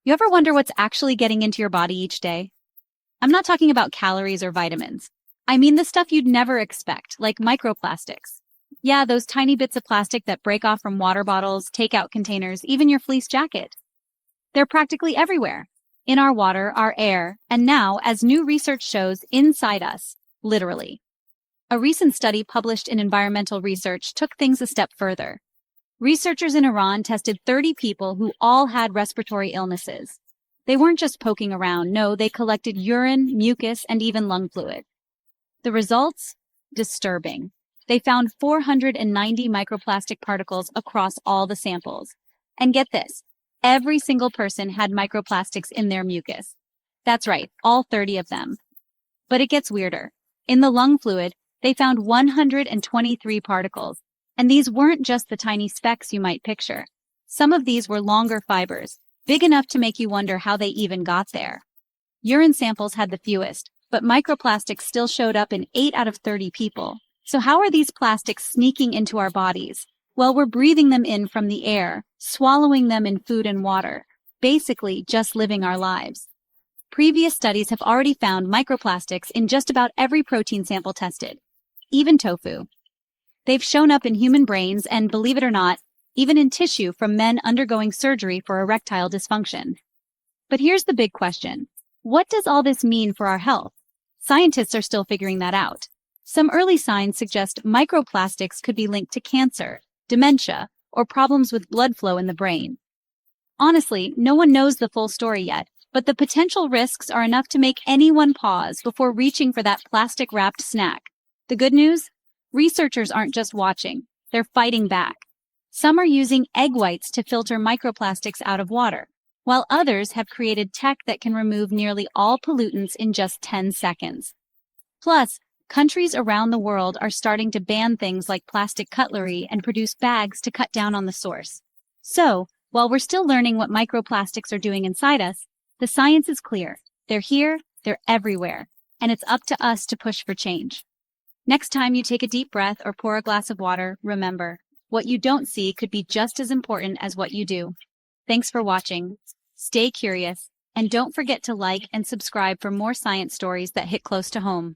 You ever wonder what's actually getting into your body each day? I'm not talking about calories or vitamins. I mean the stuff you'd never expect, like microplastics. Yeah, those tiny bits of plastic that break off from water bottles, takeout containers, even your fleece jacket. They're practically everywhere. In our water, our air, and now, as new research shows, inside us, literally. A recent study published in Environmental Research took things a step further. Researchers in Iran tested 30 people who all had respiratory illnesses. They weren't just poking around, no, they collected urine, mucus, and even lung fluid. The results? Disturbing. They found 490 microplastic particles across all the samples. And get this, every single person had microplastics in their mucus. That's right, all 30 of them. But it gets weirder. In the lung fluid, they found 123 particles. And these weren't just the tiny specks you might picture. Some of these were longer fibers, big enough to make you wonder how they even got there. Urine samples had the fewest, but microplastics still showed up in 8 out of 30 people. So how are these plastics sneaking into our bodies? Well, we're breathing them in from the air, swallowing them in food and water, basically just living our lives. Previous studies have already found microplastics in just about every protein sample tested, even tofu. They've shown up in human brains and, believe it or not, even in tissue from men undergoing surgery for erectile dysfunction. But here's the big question. What does all this mean for our health? Scientists are still figuring that out. Some early signs suggest microplastics could be linked to cancer, dementia, or problems with blood flow in the brain. Honestly, no one knows the full story yet, but the potential risks are enough to make anyone pause before reaching for that plastic-wrapped snack. The good news? Researchers aren't just watching, they're fighting back. Some are using egg whites to filter microplastics out of water, while others have created tech that can remove nearly all pollutants in just 10 seconds. Plus, countries around the world are starting to ban things like plastic cutlery and produce bags to cut down on the source. So, while we're still learning what microplastics are doing inside us, the science is clear. They're here, they're everywhere, and it's up to us to push for change. Next time you take a deep breath or pour a glass of water, remember, what you don't see could be just as important as what you do. Thanks for watching. Stay curious, and don't forget to like and subscribe for more science stories that hit close to home.